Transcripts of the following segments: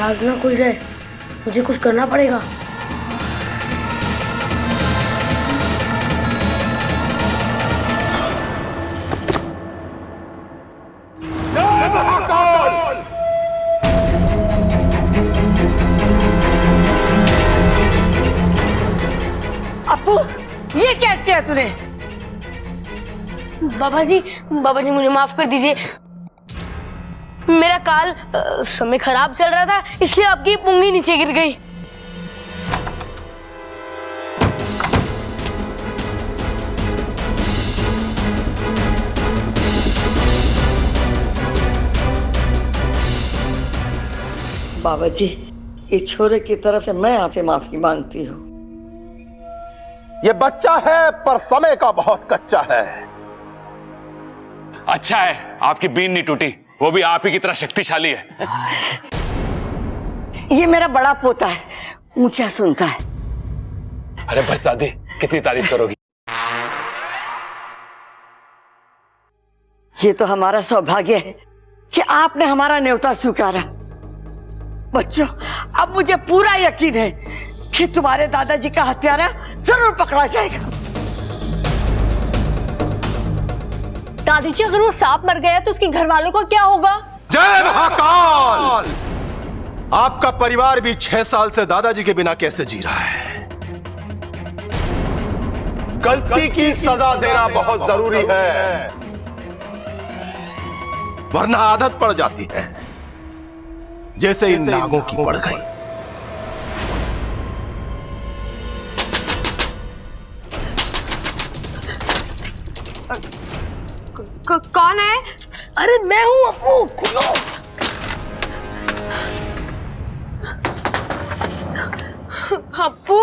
राज ना खुल जाए, मुझे कुछ करना पड़ेगा। अप्पू, ये क्या किया तूने? बाबा जी मुझे माफ कर दीजिए। मेरा काल समय खराब चल रहा था, इसलिए आपकी पुंगी नीचे गिर गई। बाबा जी, इस छोरे की तरफ से मैं आपसे माफी मांगती हूँ। ये बच्चा है पर समय का बहुत कच्चा है। अच्छा है आपकी बीन नहीं टूटी, वो भी आप ही की तरह शक्तिशाली है। ये मेरा बड़ा पोता है, ऊंचा सुनता है। अरे बस दादी, कितनी तारीफ करोगी। ये तो हमारा सौभाग्य है कि आपने हमारा न्योता स्वीकारा। बच्चों, अब मुझे पूरा यकीन है कि तुम्हारे दादाजी का हत्यारा जरूर पकड़ा जाएगा। दादी जी, अगर वो सांप मर गया तो उसके घर वालों का क्या होगा? जय महाकाल! आपका परिवार भी 6 साल से दादाजी के बिना कैसे जी रहा है। गलती की सजा देना बहुत जरूरी है, वरना आदत पड़ जाती है, जैसे इन नागों की पड़ गई। कौन है? अरे मैं हूं अप्पू, खुलो। अप्पू,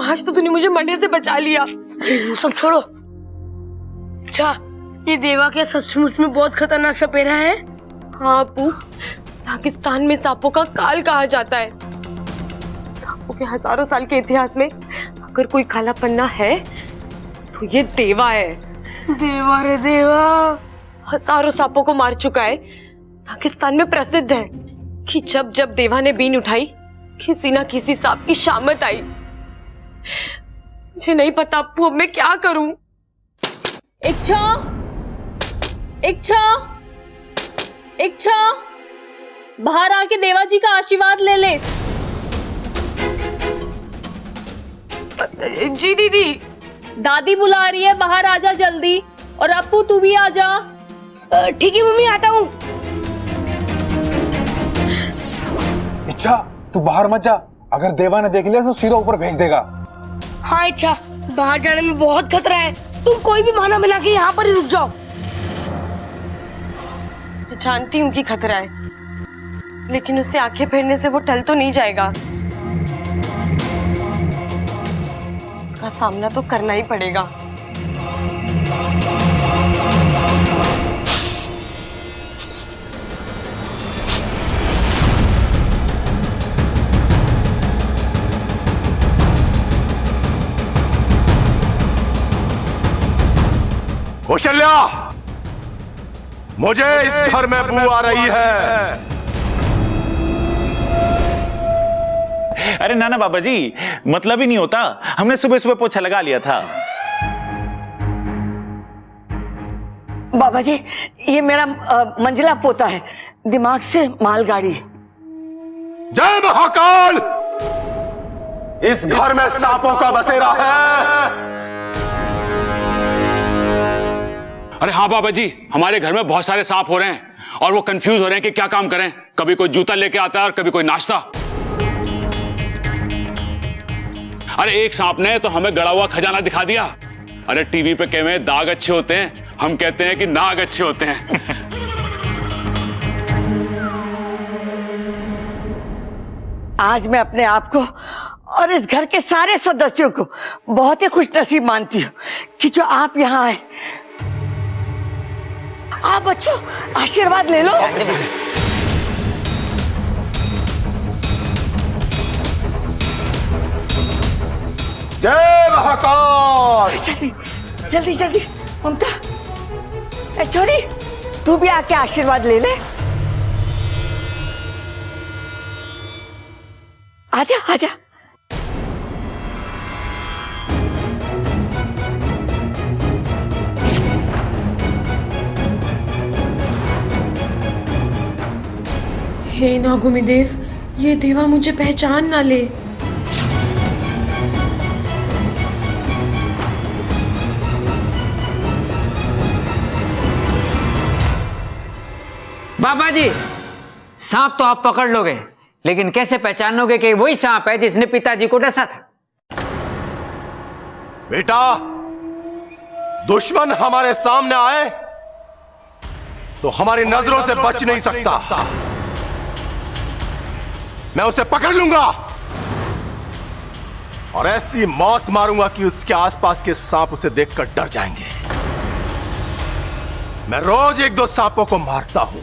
आज तो तूने मुझे मरने से बचा लिया। वो सब छोड़ो। अच्छा, ये देवा क्या सचमुच में बहुत खतरनाक सपेरा है? हाँ अप्पू, पाकिस्तान में सांपों का काल कहा जाता है। सांपों के हजारों साल के इतिहास में अगर कोई काला पन्ना है तो ये देवा है। देवा रे देवा, हजारों सांपों को मार चुका है। पाकिस्तान में प्रसिद्ध है कि जब जब देवा ने बीन उठाई, किसी ना किसी सांप की शामत आई। मुझे नहीं पता अप्पू, अब मैं क्या करूं? इच्छा, इच्छा, इच्छा, बाहर आके देवा जी का आशीर्वाद ले ले। जी दीदी। दादी बुला रही है, बाहर आजा जल्दी। और अप्पू तू भी आजा। ठीक है मम्मी, आता हूँ। इच्छा, तू बाहर मत जा, अगर देवा ने देख लिया तो सीधा ऊपर भेज देगा। हाँ इच्छा, बाहर जाने में बहुत खतरा है, तुम कोई भी बहाना बना के यहाँ पर ही रुक जाओ। मैं जानती हूँ कि खतरा है, लेकिन उससे आंखें फेरने से वो टल तो नहीं जाएगा। उसका सामना तो करना ही पड़ेगा। कौशल्या, मुझे इस घर में बू आ रही है। अरे नाना बाबा जी, मतलब ही नहीं होता, हमने सुबह सुबह पोछा लगा लिया था। बाबा जी, ये मेरा मंजिला पोता है, दिमाग से मालगाड़ी। जय महाकाल! इस घर में सांपों का बसेरा है। अरे हाँ बाबा जी, हमारे घर में बहुत सारे सांप हो रहे हैं और वो कंफ्यूज हो रहे हैं कि क्या काम करें। कभी कोई जूता लेके आता है और कभी कोई नाश्ता। अरे एक सांप ने तो हमें गड़ा हुआ खजाना दिखा दिया। अरे टीवी पे कहते हैं दाग अच्छे होते हैं, हम कहते हैं कि नाग अच्छे होते हैं। आज मैं अपने आप को और इस घर के सारे सदस्यों को बहुत ही खुशनसीब मानती हूँ कि जो आप यहाँ आए। आप बच्चों, आशीर्वाद ले लो। जय महाकाल! जल्दी जल्दी जल्दी, ममता, ए छोरी, तू भी आके आशीर्वाद ले ले। आजा आजा। हे नागुमी देव, ये देवा मुझे पहचान ना ले। बाबा जी, सांप तो आप पकड़ लोगे, लेकिन कैसे पहचानोगे कि वही सांप है जिसने पिताजी को डसा था? बेटा, दुश्मन हमारे सामने आए तो हमारी नजरों से बच नहीं सकता। मैं उसे पकड़ लूंगा और ऐसी मौत मारूंगा कि उसके आसपास के सांप उसे देखकर डर जाएंगे। मैं रोज 1-2 सांपों को मारता हूं,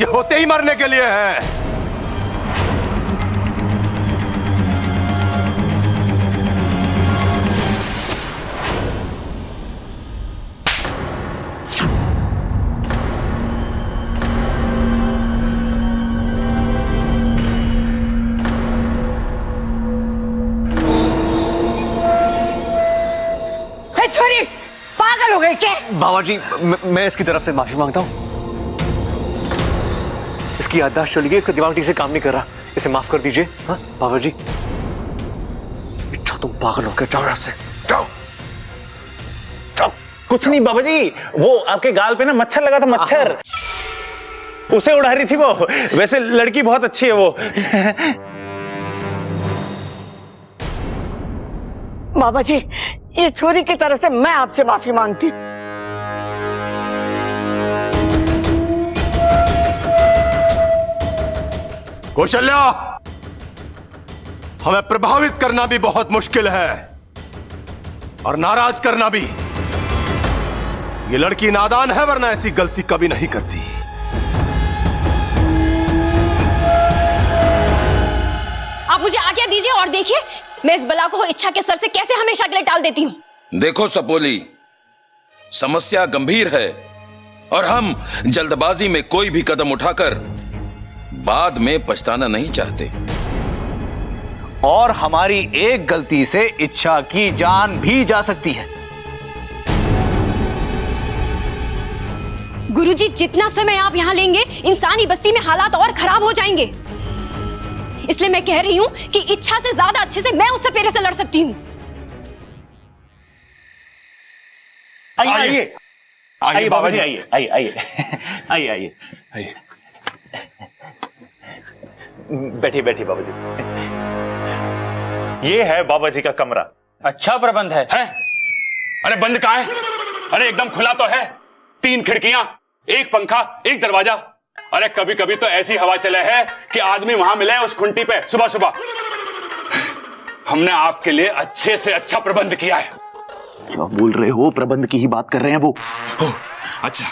ये होते ही मरने के लिए है। छोरी पागल हो गई क्या? बाबा जी, मैं इसकी तरफ से माफी मांगता हूँ। इसकी याददाश्त चली गई, इसका दिमाग ठीक से काम नहीं कर रहा, इसे माफ कर दीजिए। हाँ बाबा जी। अच्छा तुम पागल हो गए, जाओ यहाँ से, जाओ जाओ। कुछ नहीं बाबा जी, वो आपके गाल पे ना मच्छर लगा था, मच्छर उसे उड़ा रही थी वो। वैसे लड़की बहुत अच्छी है वो। बाबा जी, ये छोरी की तरफ से मैं आपसे माफी मांगती। कौशल्या, हमें प्रभावित करना भी बहुत मुश्किल है और नाराज करना भी। ये लड़की नादान है, वरना ऐसी गलती कभी नहीं करती। आप मुझे आज्ञा दीजिए और देखिए मैं इस बला को इच्छा के सर से कैसे हमेशा के लिए टाल देती हूँ। देखो सपोली, समस्या गंभीर है और हम जल्दबाजी में कोई भी कदम उठाकर बाद में पछताना नहीं चाहते। और हमारी एक गलती से इच्छा की जान भी जा सकती है। गुरुजी, जितना समय आप यहाँ लेंगे इंसानी बस्ती में हालात और खराब हो जाएंगे। इसलिए मैं कह रही हूँ कि इच्छा से ज्यादा अच्छे से मैं उससे पेरे से लड़ सकती हूँ। आइए आइए आइए बाबा जी, आइए आइए आइए आइए आइए आइए। बैठिए बैठिए बाबा जी। ये है बाबा जी का कमरा। अच्छा प्रबंध है? अरे बंद कहाँ है? अरे एकदम खुला तो है। 3 खिड़कियां, 1 पंखा, 1 दरवाजा। अरे कभी कभी तो ऐसी हवा चले है कि आदमी वहां मिले उस खुंटी पे सुबह सुबह। हमने आपके लिए अच्छे से अच्छा प्रबंध किया है। क्या बोल रहे हो? प्रबंध की ही बात कर रहे हैं वो। अच्छा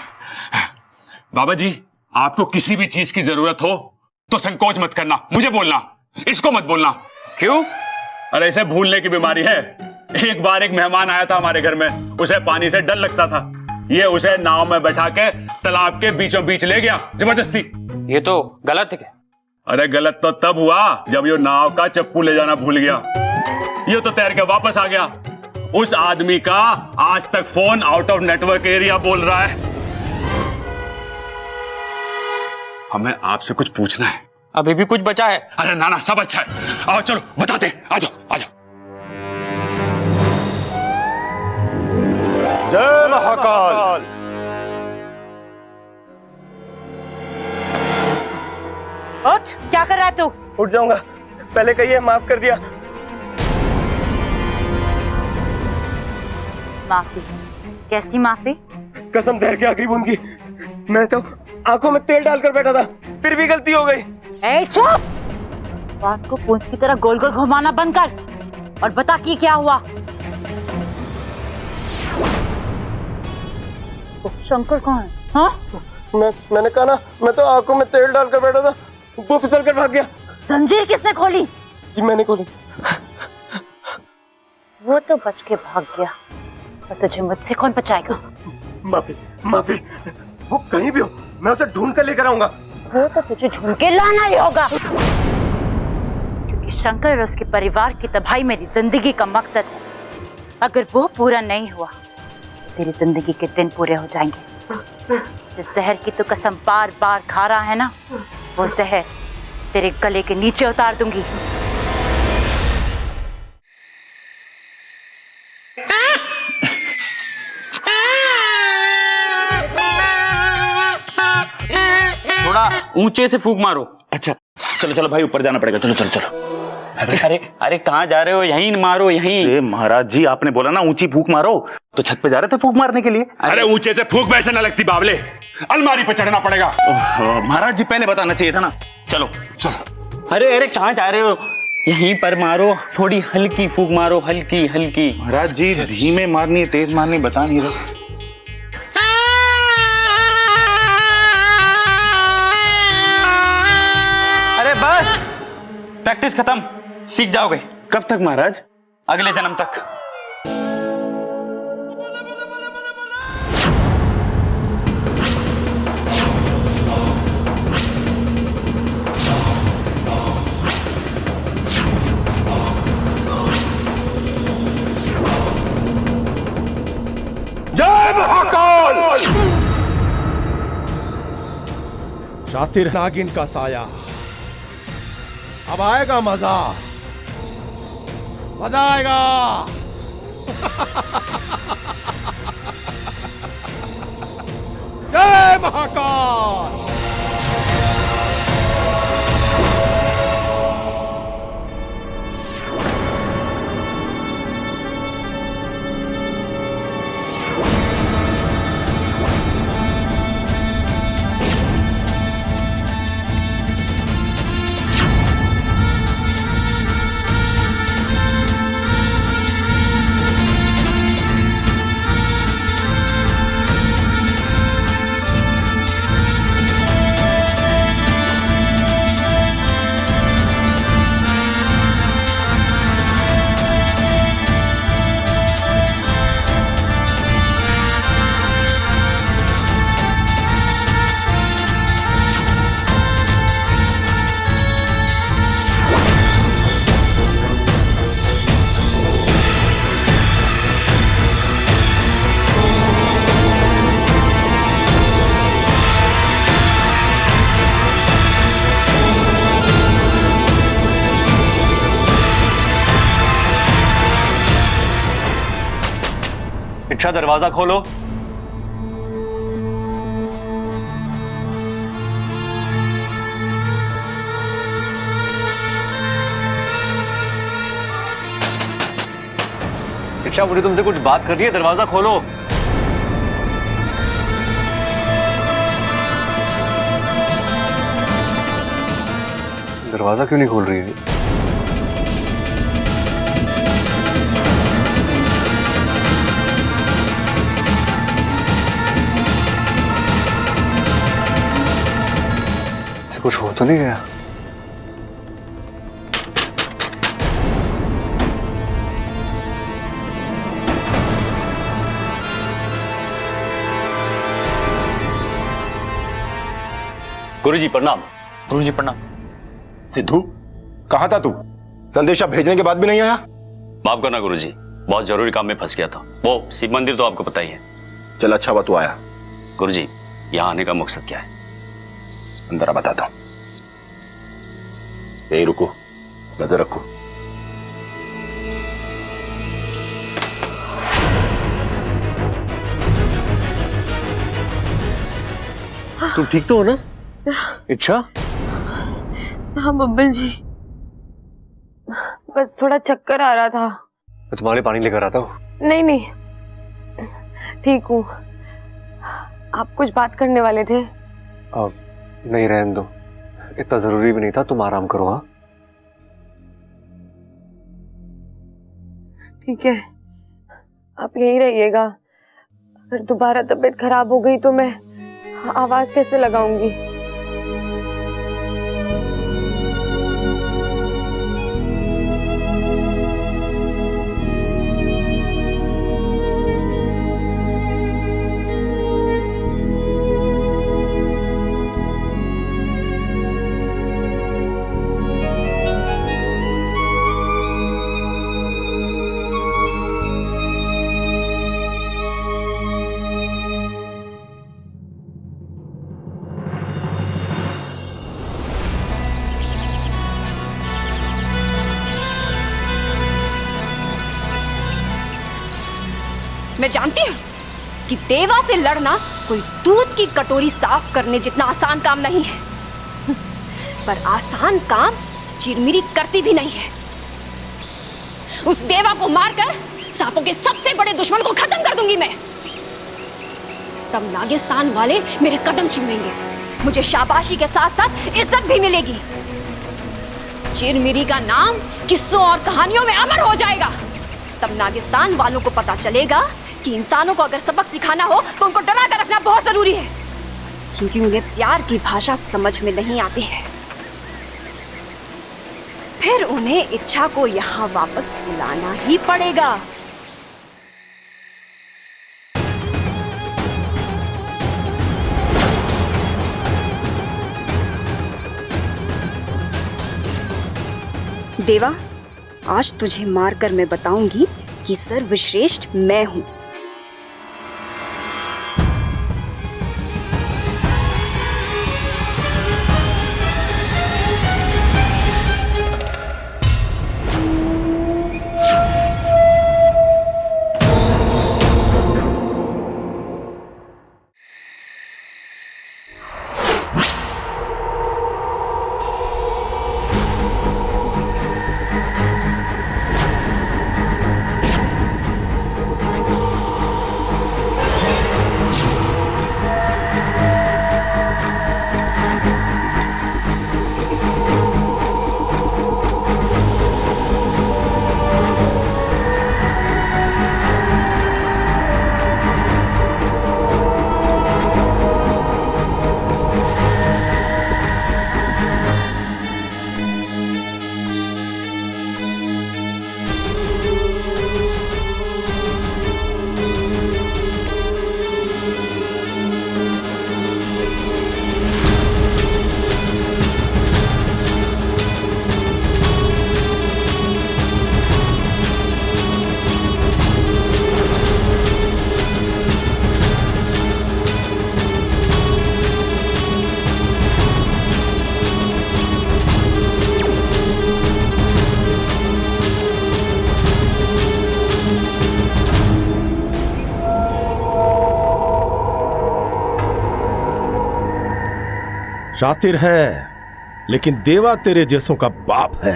बाबा जी, आपको किसी भी चीज की जरूरत हो तो संकोच मत करना, मुझे बोलना, इसको मत बोलना। क्यों? अरे इसे भूलने की बीमारी है। एक बार एक मेहमान आया था हमारे घर में, उसे पानी से डर लगता था। ये उसे नाव में बैठा के तालाब के बीचों बीच ले गया जबरदस्ती। ये तो गलत है। अरे गलत तो तब हुआ जब ये नाव का चप्पू ले जाना भूल गया। ये तो तैर के वापस आ गया। उस आदमी का आज तक phone out of network area बोल रहा है। हमें आपसे कुछ पूछना है। अभी भी कुछ बचा है? अरे नाना, सब अच्छा है। आओ चलो बताते हैं, आ जाओ आ जाओ। जय महाकाल। उठ, क्या कर रहा है तू? उठ जाऊंगा, पहले कहिए माफ कर दिया। माफी? कैसी माफी? कसम जहर की आखिरी बूंद की। मैं तो आंखों में तेल डालकर बैठा था, फिर भी गलती हो गई। ए चुप! बात को पूंछ की तरह गोल गोल घुमाना बंद कर और बता कि क्या हुआ। शंकर कौन है? हाँ? मैंने कहा ना, मैं तो आंखों में तेल डालकर बैठा था, वो फिसल कर भाग गया। जंजीर किसने खोली? जी मैंने खोली। वो तो बच के भाग गया, पर तुझे मुझसे कौन बचाएगा? माफी माफी, वो कहीं भी हो मैं उसे ढूंढ कर लेकर आऊंगा। वो तो तुझे ढूंढ के लाना ही होगा। शंकर और उसके परिवार की तबाही मेरी जिंदगी का मकसद है। अगर वो पूरा नहीं हुआ तो तेरी जिंदगी के दिन पूरे हो जाएंगे। जिस जहर की तू कसम बार बार खा रहा है ना, वो जहर तेरे गले के नीचे उतार दूंगी। थोड़ा ऊंचे से फूंक मारो। अच्छा चलो चलो भाई, ऊपर जाना पड़ेगा। चलो चलो चलो। अरे अरे कहाँ जा रहे हो? यहीं मारो, यहीं। अरे महाराज जी, आपने बोला ना ऊंची फूंक मारो, तो छत पे जा रहे थे फूंक मारने के लिए। अरे ऊंचे से फूंक वैसे ना लगती बावले, अलमारी पे चढ़ना पड़ेगा। महाराज जी पहले बताना चाहिए था ना। चलो चलो। अरे अरे कहाँ जा रहे हो? यहीं पर मारो, थोड़ी हल्की फूंक मारो, हल्की हल्की। महाराज जी धीमे मारनी है तेज मारनी बता नहीं रहे। अरे बस, प्रैक्टिस खत्म, सीख जाओगे। कब तक महाराज? अगले जन्म तक। जय महाकाल! शातिर नागिन का साया, अब आएगा मजा, मजा आएगा। जय महाकाल! इच्छा दरवाजा खोलो। इच्छा मुझे तुमसे कुछ बात करनी है, दरवाजा खोलो। दरवाजा क्यों नहीं खोल रही है? कुछ हो तो नहीं गया? गुरुजी प्रणाम। गुरुजी प्रणाम। सिद्धू, कहाँ था तू? संदेशा भेजने के बाद भी नहीं आया? माफ करना गुरुजी, बहुत जरूरी काम में फंस गया था। वो शिव मंदिर तो आपको पता ही है। चल अच्छा हुआ तू आया। गुरुजी, यहाँ आने का मकसद क्या है? अंदर आ, बताता हूं। यही रुको, नजर रखो। तुम ठीक तो हो ना? इच्छा? हाँ बब्बल जी, बस थोड़ा चक्कर आ रहा था। मैं तुम्हारे पानी लेकर आता हूँ। नहीं नहीं, ठीक हूँ। आप कुछ बात करने वाले थे? नहीं, रहने दो, इतना जरूरी भी नहीं था। तुम आराम करो। हाँ ठीक है, आप यहीं रहिएगा। अगर दोबारा तबीयत खराब हो गई तो मैं आवाज कैसे लगाऊंगी? मैं जानती हूँ कि देवा से लड़ना कोई दूध की कटोरी साफ करने जितना आसान काम नहीं है, पर आसान काम चिरमिरी करती भी नहीं है। उस देवा को मारकर सांपों के सबसे बड़े दुश्मन को खत्म कर दूंगी मैं। तब नागिस्तान वाले मेरे कदम चूमेंगे, मुझे शाबाशी के साथ साथ इज्जत भी मिलेगी। चिरमिरी का नाम किस्सों और कहानियों में अमर हो जाएगा। तब नागिस्तान वालों को पता चलेगा कि इंसानों को अगर सबक सिखाना हो तो उनको डरा कर रखना बहुत जरूरी है, क्योंकि उन्हें प्यार की भाषा समझ में नहीं आती है। फिर उन्हें इच्छा को यहाँ वापस बुलाना ही पड़ेगा। देवा, आज तुझे मारकर मैं बताऊंगी कि सर्वश्रेष्ठ मैं हूं। शातिर है, लेकिन देवा तेरे जैसों का बाप है।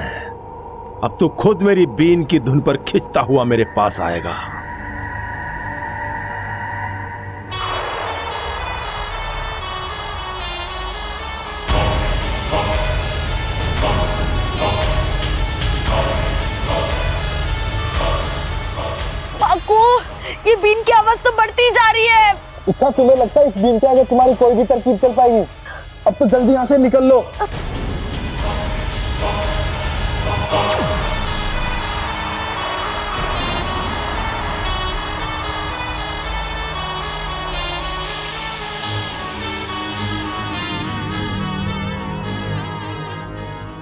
अब तू खुद मेरी बीन की धुन पर खिंचता हुआ मेरे पास आएगा। बाकू, ये बीन की आवाज तो बढ़ती जा रही है। इच्छा, तुम्हें लगता है इस बीन के आगे तुम्हारी कोई भी तरकीब चल पाएगी? अब तो जल्दी यहां से निकल लो।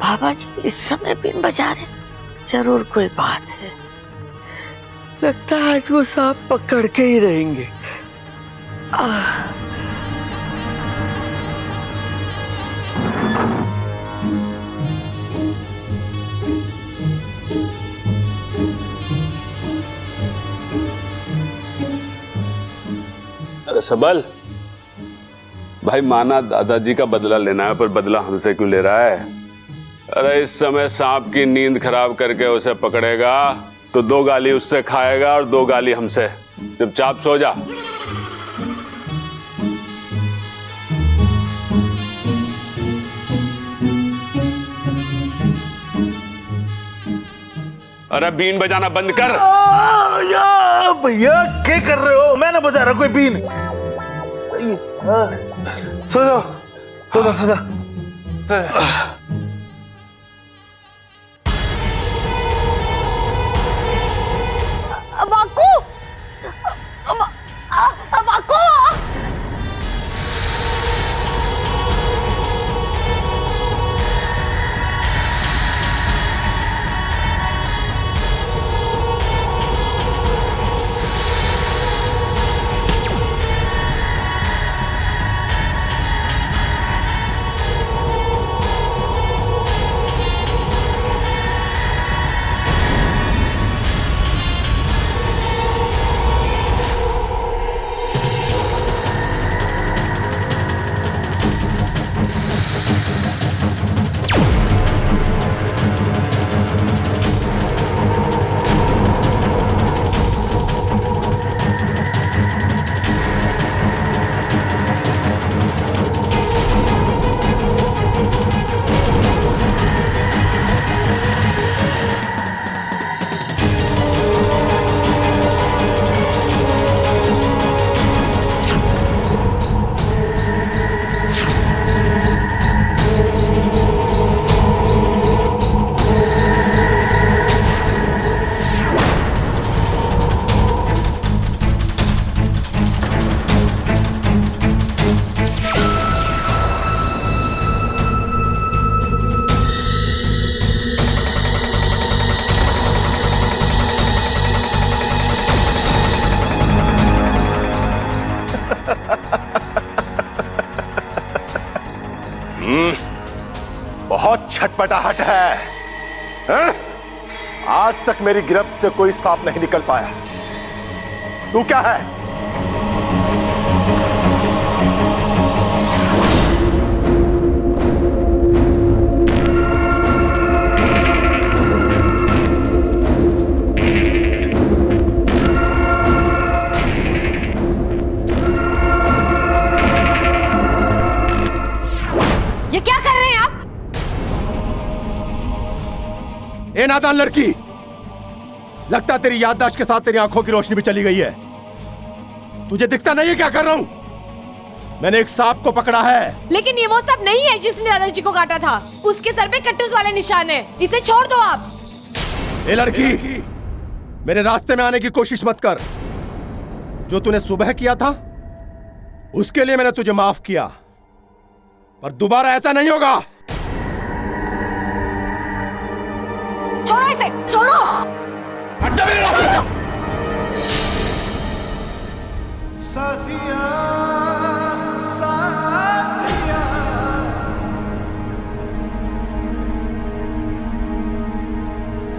बाबा जी इस समय बीन बजा रहे, जरूर कोई बात है। लगता है आज वो सांप पकड़ के ही रहेंगे। अरे सबल भाई, माना दादाजी का बदला लेना है, पर बदला हमसे क्यों ले रहा है? अरे इस समय सांप की नींद खराब करके उसे पकड़ेगा तो 2 गाली उससे खाएगा और 2 गाली हमसे। चुपचाप सो जा। अरे बीन बजाना बंद कर। भैया क्या कर रहे हो? मैं ना बजा रहा कोई बीन। सो जाओ, सो जाओ, सो जाओ। Baku, Baku. छटपटाहट है, हैं? आज तक मेरी गिरफ्त से कोई सांप नहीं निकल पाया। तू क्या है? ये क्या कर रहे हैं आप? ए नादान लड़की, लगता तेरी याददाश्त के साथ तेरी आंखों की रोशनी भी चली गई है। तुझे दिखता नहीं है क्या कर रहा हूं? मैंने एक सांप को पकड़ा है। लेकिन ये वो सांप नहीं है जिसने दादाजी को काटा था। उसके सर पे कट्टूस वाले निशान है। इसे छोड़ दो आप। ए लड़की, मेरे रास्ते में आने की कोशिश मत कर। जो तूने सुबह किया था उसके लिए मैंने तुझे माफ किया, पर दोबारा ऐसा नहीं होगा। छोड़ो इसे, छोड़ो। हट जा मेरे रास्ते से।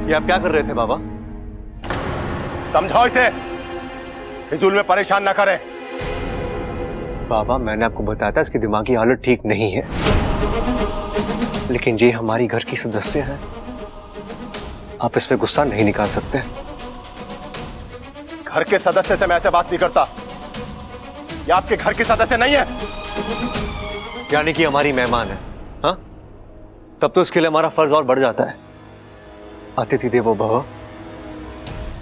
ये आप क्या कर रहे थे बाबा? समझाओ इसे, फिजूल में परेशान ना करें। बाबा मैंने आपको बताया था इसकी दिमागी हालत ठीक नहीं है, लेकिन ये हमारी घर की सदस्य है, आप इस पे गुस्सा नहीं निकाल सकते। घर के सदस्य से मैं ऐसे बात नहीं करता। ये आपके घर की सदस्य नहीं है। यानी कि हमारी मेहमान है, हाँ? तब तो इसके लिए हमारा फर्ज और बढ़ जाता है। अतिथि देवो भव।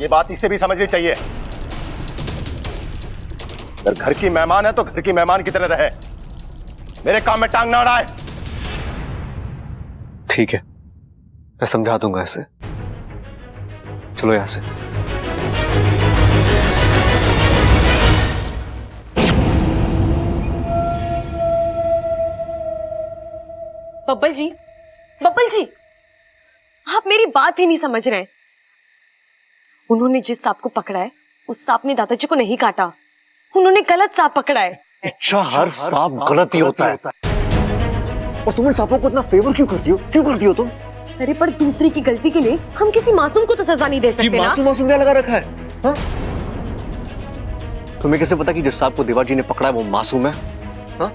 ये बात इसे भी समझनी चाहिए। अगर घर की मेहमान है तो घर की मेहमान की तरह रहे, मेरे काम में टांग ना अड़ाए। ठीक है, मैं समझा दूंगा इसे। चलो यहां से। बब्बल जी, बब्बल जी, आप मेरी बात ही नहीं समझ रहे हैं। उन्होंने जिस सांप को पकड़ा है उस सांप ने दादाजी को नहीं काटा, उन्होंने गलत सांप पकड़ा है। अच्छा, हर सांप गलत ही होता है। और तुम इन सांपों को इतना फेवर क्यों करती हो? क्यों करती हो तुम? अरे पर दूसरे की गलती के लिए हम किसी मासूम को तो सजा नहीं दे सकते ना। मासूम क्या लगा रखा है, हाँ? तुम्हें कैसे पता कि जिस सांप को देवाजी ने पकड़ा है वो मासूम है? हाँ?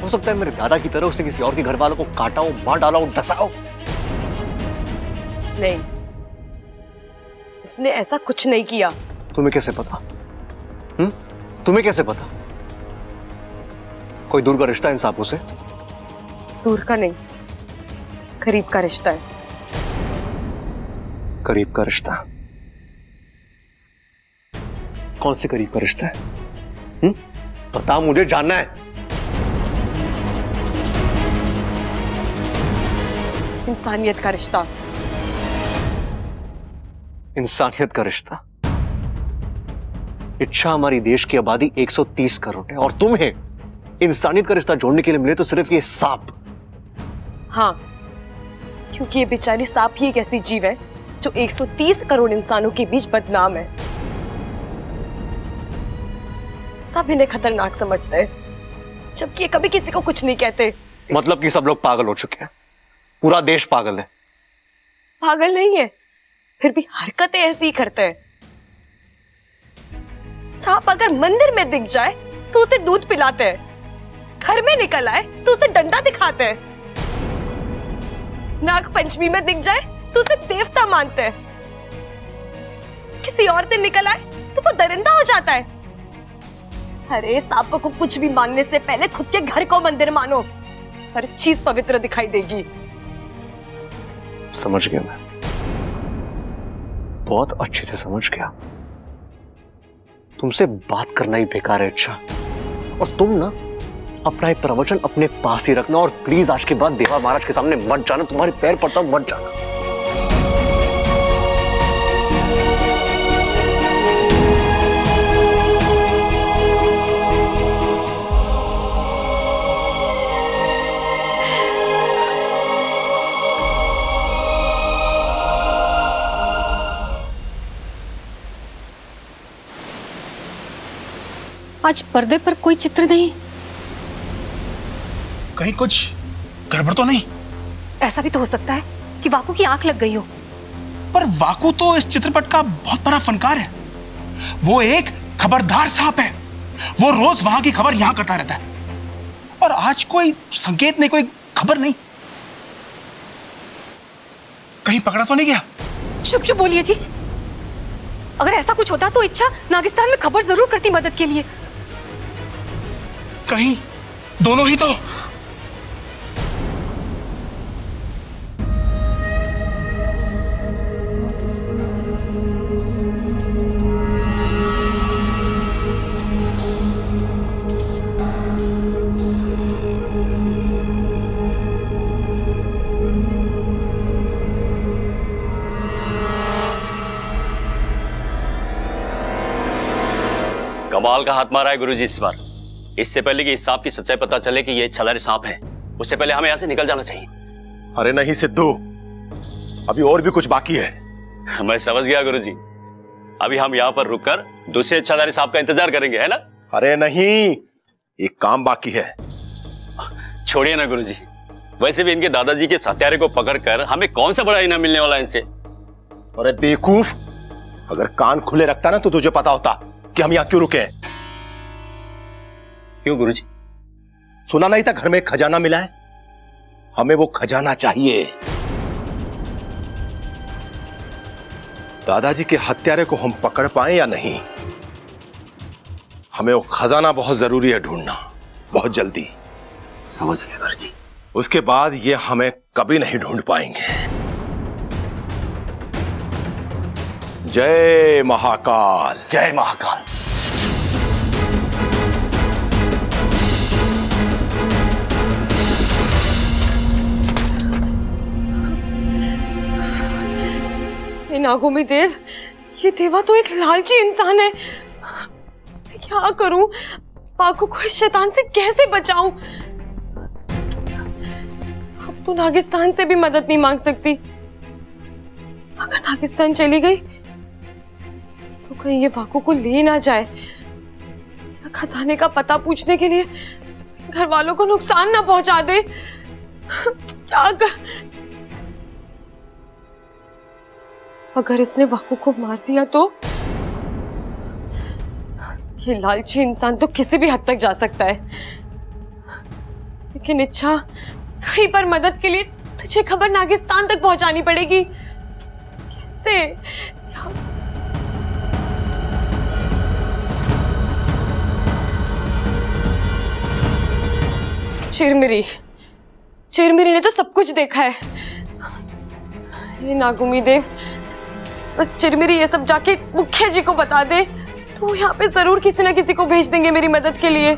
हो सकता है मेरे दादा की तरह उसने किसी और के घर वालों को काटा हो, मार डाला हो, डसा हो। नहीं, उसने ऐसा कुछ नहीं किया। तुम्हें कैसे पता? तुम्हें कैसे पता? कोई दूर का रिश्ता इन सांपों से? दूर का नहीं, करीब का रिश्ता है। करीब का रिश्ता? कौन से करीब का रिश्ता है? बता, मुझे जानना है। इंसानियत का रिश्ता। इंसानियत का रिश्ता? इच्छा हमारी देश की आबादी 130 करोड़ है और तुम्हें इंसानियत का रिश्ता जोड़ने के लिए मिले तो सिर्फ ये सांप। हाँ, क्योंकि ये बेचारी सांप ही एक ऐसी जीव है जो 130 करोड़ इंसानों के बीच बदनाम है। सब इन्हें खतरनाक समझते हैं, जबकि ये कभी किसी को कुछ नहीं कहते। मतलब कि सब लोग पागल हो चुके हैं, पूरा देश पागल है। पागल नहीं है, फिर भी हरकतें ऐसी ही करते हैं। सांप अगर मंदिर में दिख जाए तो उसे दूध पिलाते हैं, घर में निकल आए तो उसे डंडा दिखाते हैं, नाग पंचमी में दिख जाए तो उसे देवता मानते हैं, किसी और दिन निकल आए तो वो दरिंदा हो जाता है। अरे सांप को कुछ भी मानने से पहले खुद के घर को मंदिर मानो, हर चीज पवित्र दिखाई देगी। समझ गया मैं, बहुत अच्छे से समझ गया। तुमसे बात करना ही बेकार है। अच्छा, और तुम ना अपना एक प्रवचन अपने पास ही रखना और प्लीज आज के बाद देवा महाराज के सामने मत जाना। तुम्हारे पैर पड़ता हूं, मत जाना। आज पर्दे पर कोई चित्र नहीं। कहीं कुछ गड़बड़ तो नहीं? ऐसा भी तो हो सकता है कि वाकू की आंख लग गई हो। पर वाकू तो इस चित्रपट का बहुत बड़ा फनकार है। वो एक खबरदार सांप है। वो रोज वहां की खबर यहां करता रहता है, और आज कोई संकेत नहीं, कोई खबर नहीं। कहीं पकड़ा तो नहीं गया? चुप चुप बोलिए जी। अगर ऐसा कुछ होता तो इच्छा नागिस्तान में खबर जरूर करती मदद के लिए। कहीं दोनों ही तो। कमाल का हाथ मारा है गुरुजी इस बार। इससे पहले कि इस सांप की सच्चाई पता चले कि ये छलारी सांप है, उससे पहले हमें यहां से निकल जाना चाहिए। अरे नहीं सिद्धू, अभी और भी कुछ बाकी है। मैं समझ गया गुरुजी। अभी हम यहाँ पर रुककर दूसरे छलारी सांप का इंतजार करेंगे, है ना? अरे नहीं, एक काम बाकी है। छोड़िए ना गुरुजी, वैसे भी इनके दादाजी के हत्यारे को पकड़कर हमें कौन सा बड़ा इनाम मिलने वाला है इनसे। अरे बेवकूफ, अगर कान खुले रखता ना तो तुझे पता होता कि हम यहां क्यों रुके हैं। क्यों गुरुजी? सुना नहीं था घर में एक खजाना मिला है? हमें वो खजाना चाहिए। दादाजी के हत्यारे को हम पकड़ पाए या नहीं, हमें वो खजाना बहुत जरूरी है ढूंढना, बहुत जल्दी। समझ गया गुरुजी। उसके बाद ये हमें कभी नहीं ढूंढ पाएंगे। जय महाकाल। जय महाकाल। नागोमी देव, ये देवा तो एक लालची इंसान है। मैं क्या करूं? पाकू को इस शैतान से कैसे बचाऊं? अब तो नागिस्तान से भी मदद नहीं मांग सकती। अगर नागिस्तान चली गई तो कहीं ये वाकू को ले ना जाए, या खजाने का पता पूछने के लिए घर वालों को नुकसान ना पहुंचा दे। क्या अगर इसने वाकू को मार दिया तो ये लालची इंसान तो किसी भी हद तक जा सकता है। लेकिन इच्छा, कहीं पर मदद के लिए तुझे खबर नागिस्तान तक पहुंचानी पड़ेगी। कैसे? चिरमिरी, चिरमिरी ने तो सब कुछ देखा है। ये नागुमी देव, बस चिरमिरी ये सब जाके मुखिया जी को बता दे तो यहाँ पे जरूर किसी ना किसी को भेज देंगे मेरी मदद के लिए।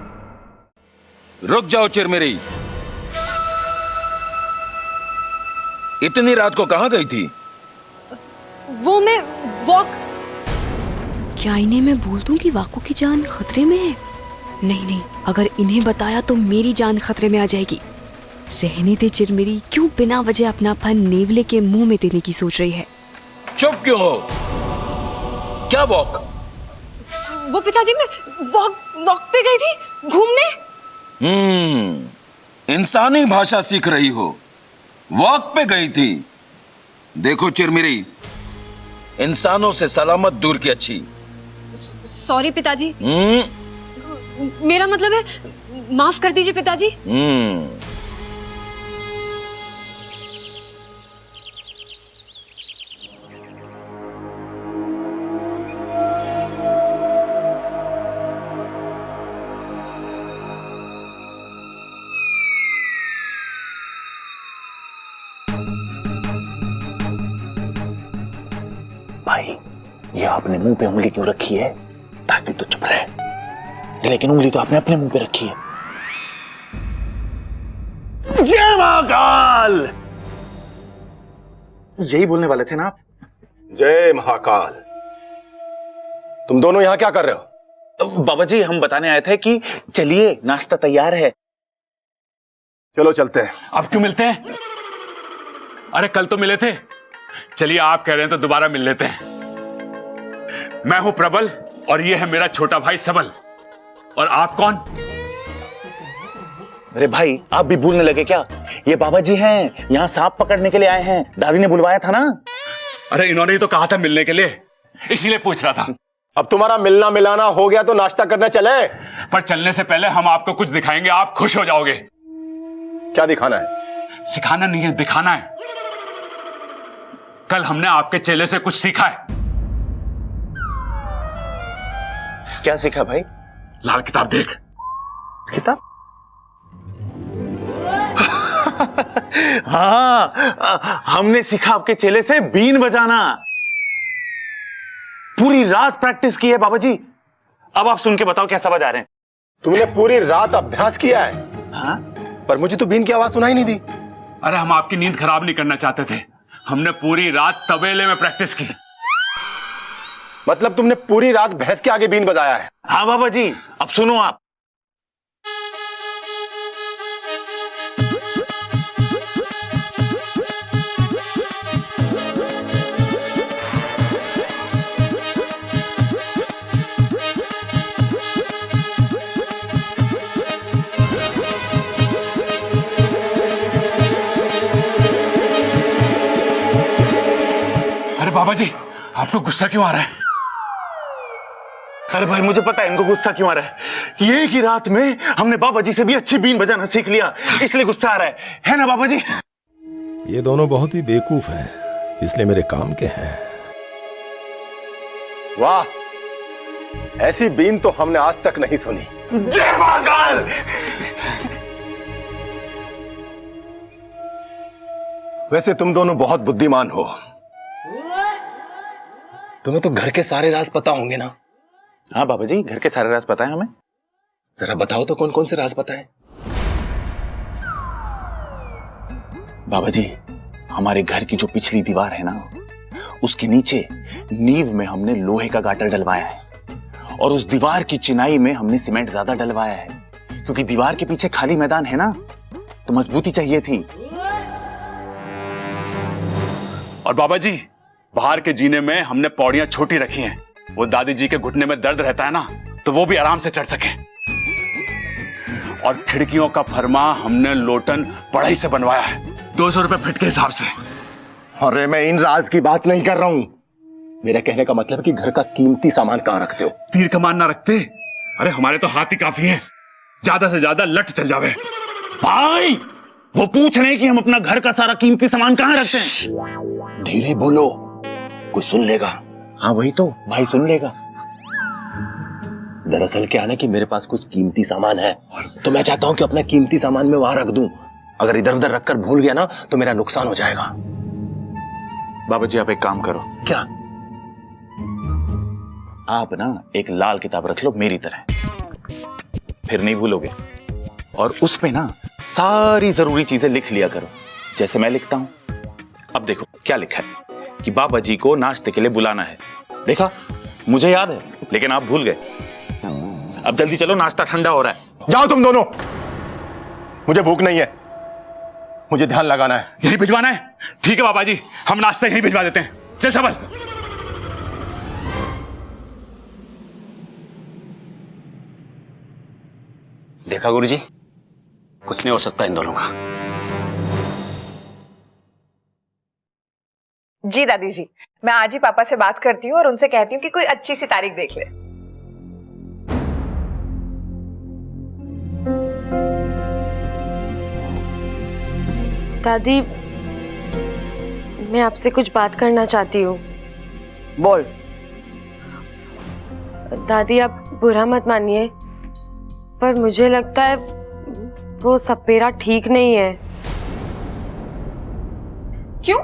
रुक जाओ चिरमिरी, इतनी रात को कहां गई थी? वो मैं वॉक। क्या इन्हें मैं बोल दूं कि वाकू की जान खतरे में है? नहीं नहीं, अगर इन्हें बताया तो मेरी जान खतरे में आ जाएगी। रहने दे चिरमिरी, क्यों बिना वजह अपना फन नेवले के मुंह में देने की सोच रही है? चुप क्यों हो? क्या वॉक? वो पिताजी, मैं वॉक पे गई थी घूमने। इंसानी भाषा सीख रही हो, वॉक पे गई थी। देखो चिरमिरी, इंसानों से सलामत दूर की अच्छी। सॉरी पिताजी। मेरा मतलब है, माफ कर दीजिए पिताजी। भाई, ये आपने मुंह पे उंगली क्यों रखी है? ताकि तो चुप रहे, लेकिन उंगली तो आपने अपने मुंह पे रखी है। जय महाकाल! यही बोलने वाले थे ना आप? जय महाकाल। तुम दोनों यहां क्या कर रहे हो? बाबा जी, हम बताने आए थे कि चलिए, नाश्ता तैयार है। चलो चलते हैं। अब क्यों मिलते हैं? अरे कल तो मिले थे। चलिए, आप कह रहे हैं तो दोबारा मिल लेते हैं। मैं हूं प्रबल और ये है मेरा छोटा भाई सबल। और आप कौन? अरे भाई, आप भी भूलने लगे क्या? ये बाबा जी हैं, यहाँ सांप पकड़ने के लिए आए हैं। दादी ने बुलवाया था ना। अरे इन्होंने ही तो कहा था मिलने के लिए, इसीलिए पूछ रहा था। अब तुम्हारा मिलना मिलाना हो गया तो नाश्ता करने चले। पर चलने से पहले हम आपको कुछ दिखाएंगे, आप खुश हो जाओगे। क्या दिखाना है? सिखाना नहीं है, दिखाना है। कल हमने आपके चेले से कुछ सीखा है। क्या सीखा भाई? लाल किताब देख। किताब? हाँ, हमने सीखा आपके चेले से बीन बजाना। पूरी रात प्रैक्टिस की है बाबा जी। अब आप सुन के बताओ कैसा बजा रहे हैं। तुमने पूरी रात अभ्यास किया है? हाँ, पर मुझे तो बीन की आवाज सुनाई नहीं दी। अरे हम आपकी नींद खराब नहीं करना चाहते थे, हमने पूरी रात तबेले में प्रैक्टिस की। मतलब तुमने पूरी रात भैंस के आगे बीन बजाया है? हाँ बाबा जी, अब सुनो आप। अरे बाबा जी, आपको गुस्सा क्यों आ रहा है? अरे भाई मुझे पता है इनको गुस्सा क्यों आ रहा है। ये की रात में हमने बाबा जी से भी अच्छी बीन बजाना सीख लिया, इसलिए गुस्सा आ रहा है ना बाबा जी? ये दोनों बहुत ही बेवकूफ हैं, इसलिए मेरे काम के हैं। वाह, ऐसी बीन तो हमने आज तक नहीं सुनी। जय महाकाल। वैसे तुम दोनों बहुत बुद्धिमान हो। तुम्हें तो घर के सारे राज पता होंगे ना? हाँ बाबा जी, घर के सारे राज पता है हमें। जरा बताओ तो कौन कौन से राज पता है? बाबा जी, हमारे घर की जो पिछली दीवार है ना, उसके नीचे नींव में हमने लोहे का गाटर डलवाया है, और उस दीवार की चिनाई में हमने सीमेंट ज्यादा डलवाया है, क्योंकि दीवार के पीछे खाली मैदान है ना, तो मजबूती चाहिए थी। और बाबा जी, बाहर के जीने में हमने पौड़ियां छोटी रखी हैं, वो दादी जी के घुटने में दर्द रहता है ना, तो वो भी आराम से चढ़ सके। और खिड़कियों का फरमा हमने लोटन पढ़ाई से बनवाया है, 200 रुपए फिट के हिसाब से। अरे मैं इन राज की बात नहीं कर रहा हूं। मेरे कहने का मतलब है कि घर का कीमती सामान कहां रखते हो? तीर कमान ना रखते? अरे हमारे तो हाथ ही काफी है, ज्यादा से ज्यादा लट चल जावे। भाई वो पूछ रहे हैं कि हम अपना घर का सारा कीमती सामान कहां रखते हैं। धीरे बोलो, कोई सुन लेगा। हाँ वही तो, भाई सुन लेगा। दरअसल क्या है ना कि मेरे पास कुछ कीमती सामान है, तो मैं चाहता हूं कि अपना कीमती सामान मैं वहां रख दूं। अगर इधर उधर रखकर भूल गया ना तो मेरा नुकसान हो जाएगा। बाबा जी आप एक काम करो। क्या? आप ना एक लाल किताब रख लो मेरी तरह, फिर नहीं भूलोगे। और उस पे ना सारी जरूरी चीजें लिख लिया करो, जैसे मैं लिखता हूं। अब देखो क्या लिखा है कि बाबा जी को नाश्ते के लिए बुलाना है। देखा, मुझे याद है, लेकिन आप भूल गए। अब जल्दी चलो, नाश्ता ठंडा हो रहा है। जाओ तुम दोनों, मुझे भूख नहीं है, मुझे ध्यान लगाना है। यही भिजवाना है? ठीक है बाबा जी, हम नाश्ता यहीं भिजवा देते हैं। चल सबल। देखा गुरुजी, कुछ नहीं हो सकता इन दोनों का। जी दादी जी, मैं आज ही पापा से बात करती हूँ और उनसे कहती हूँ कि कोई अच्छी सी तारीख देख ले। दादी, मैं आपसे कुछ बात करना चाहती हूँ। बोल। दादी आप बुरा मत मानिए, पर मुझे लगता है वो सपेरा ठीक नहीं है। क्यों?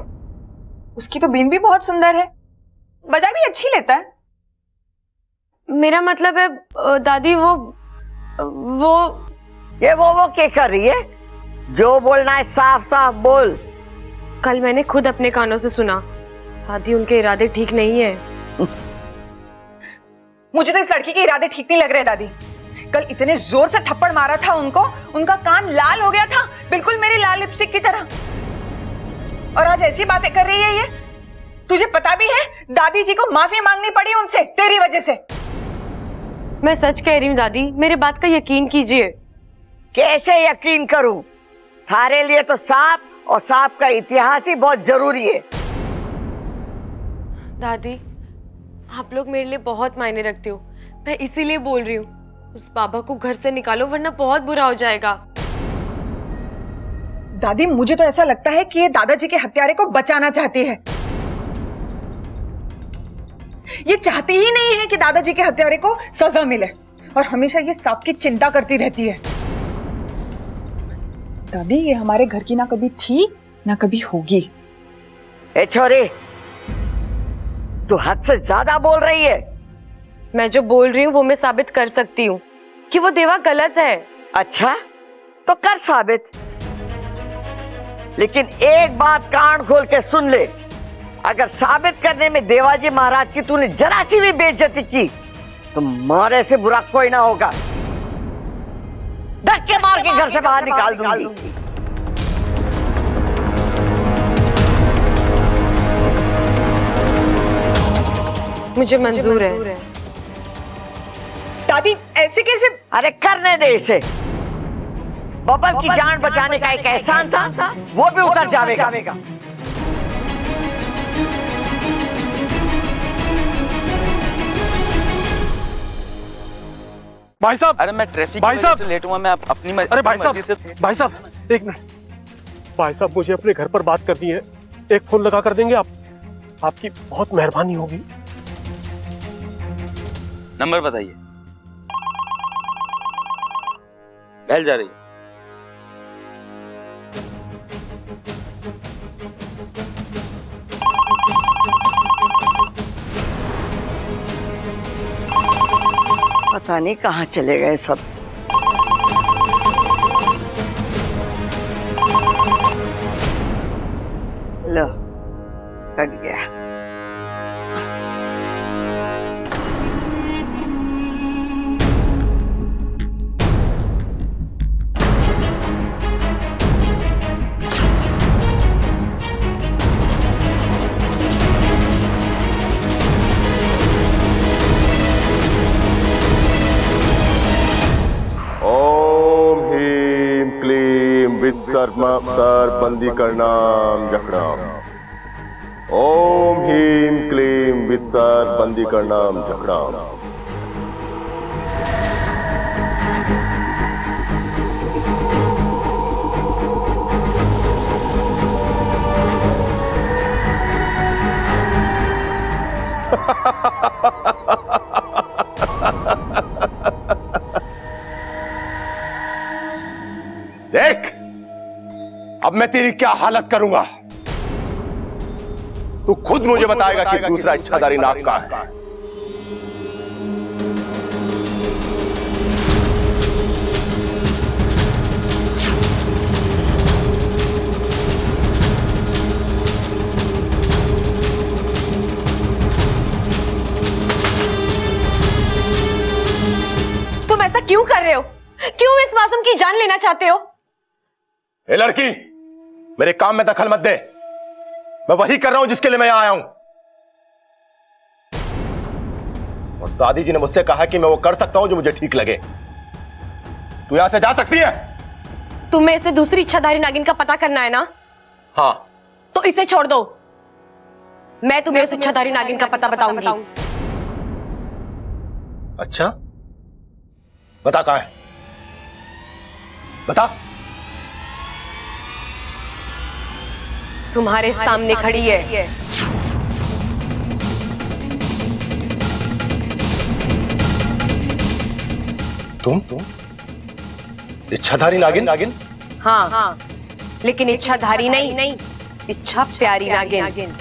उसकी तो बीन भी बहुत सुंदर है, बजा भी अच्छी लेता है। मेरा मतलब है दादी वो ये वो क्या कर रही है? जो बोलना है साफ साफ बोल। कल मैंने खुद अपने कानों से सुना, दादी उनके इरादे ठीक नहीं है। मुझे तो इस लड़की के इरादे ठीक नहीं लग रहे दादी। कल इतने जोर से थप्पड़ मारा था उनको, उनका कान लाल हो गया था, बिल्कुल मेरी लाल लिपस्टिक की तरह। और आज ऐसी बातें कर रही है ये। तुझे पता भी है दादी जी को माफी मांगनी पड़ी उनसे तेरी वजह से। मैं सच कह रही हूँ दादी, मेरे बात का यकीन कीजिए। कैसे यकीन करूं? थारे लिए तो सांप और सांप का इतिहास ही बहुत जरूरी है। दादी, आप लोग मेरे लिए बहुत मायने रखते हो, मैं इसीलिए बोल रही हूँ। उस बाबा को घर से निकालो वरना बहुत बुरा हो जाएगा। दादी, मुझे तो ऐसा लगता है कि ये दादाजी के हत्यारे को बचाना चाहती है। ये चाहती ही नहीं है कि दादाजी के हत्यारे को सजा मिले और हमेशा ये सांप की चिंता करती रहती है। दादी, ये हमारे घर की ना कभी थी ना कभी होगी। ए छोरी, तू हद से ज्यादा बोल रही है। मैं जो बोल रही हूँ वो मैं साबित कर सकती हूँ कि वो देवा गलत है। अच्छा, तो कर साबित। लेकिन एक बात कान खोल के सुन ले, अगर साबित करने में देवाजी महाराज की तूने जरा सी भी बेइज्जती की तो मारे से बुरा कोई ना होगा। धक्के मार के घर से बाहर निकाल दूंगी। मुझे मंजूर है। दादी, ऐसे कैसे? अरे करने दे इसे। बबल की जान बचाने का एक एहसान था, वो भी उतर जाएगा। भाई साहब, अरे मैं ट्रैफिक भाई साहब से लेट हुआ, मैं अपनी अरे भाई साहब, एक मिनट। भाई साहब, मुझे अपने घर पर बात करनी है, एक फोन लगा कर देंगे आप? आपकी बहुत मेहरबानी होगी। नंबर बताइए। बेल जा रही है। पता नहीं कहाँ चले गए सब। लो, कट गया। ओम ह्रीम क्लीम वित्सर्मसर बंदी करनाम जखड़ाम। ओम ह्रीम क्लीम वित्सर बंदी करनाम जखड़ाम। देख, अब मैं तेरी क्या हालत करूंगा, तू खुद मुझे बताएगा कि दूसरा इच्छाधारी नाग कहां है। तुम ऐसा क्यों कर रहे हो? क्यों इस मासूम की जान लेना चाहते हो? ए लड़की, मेरे काम में दखल मत दे। मैं वही कर रहा हूं जिसके लिए मैं यहां आया हूं। और दादी जी ने मुझसे कहा कि मैं वो कर सकता हूं जो मुझे ठीक लगे। तू यहां से जा सकती है। तुम्हें इसे दूसरी इच्छाधारी नागिन का पता करना है ना? हाँ। तो इसे छोड़ दो, मैं तुम्हें उस इच्छाधारी नागिन का पता बताऊंगी। अच्छा, बता कहां है, बता। तुम्हारे सामने खड़ी है। तुम इच्छाधारी नागिन? हाँ, लेकिन इच्छाधारी नहीं, इच्छा प्यारी नागिन।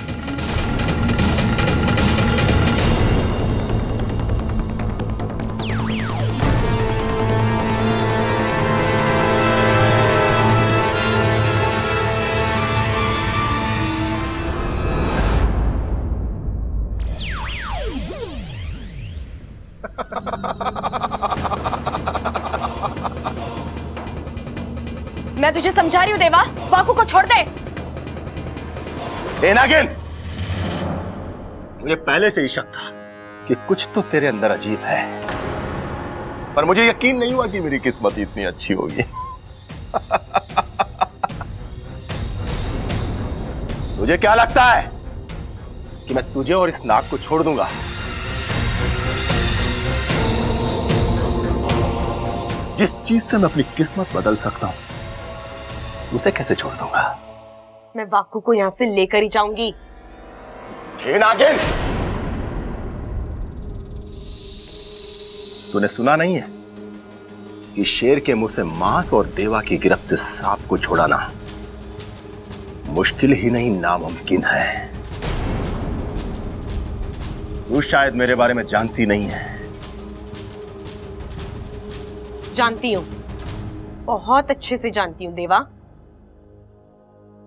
मैं तुझे समझा रही हूँ देवा, वाकू को छोड़ दे। ए नागिन, मुझे पहले से ही शक था कि कुछ तो तेरे अंदर अजीब है, पर मुझे यकीन नहीं हुआ कि मेरी किस्मत इतनी अच्छी होगी। तुझे क्या लगता है कि मैं तुझे और इस नाग को छोड़ दूंगा? जिस चीज से मैं अपनी किस्मत बदल सकता हूं उसे कैसे छोड़ दूंगा? मैं वाकू को यहां से लेकर ही जाऊंगी। नागिन, तूने सुना नहीं है कि शेर के मुंह से मांस और देवा की गिरफ्त से सांप को छुड़ाना मुश्किल ही नहीं नामुमकिन है। तू शायद मेरे बारे में जानती नहीं है। जानती हूँ, बहुत अच्छे से जानती हूँ देवा।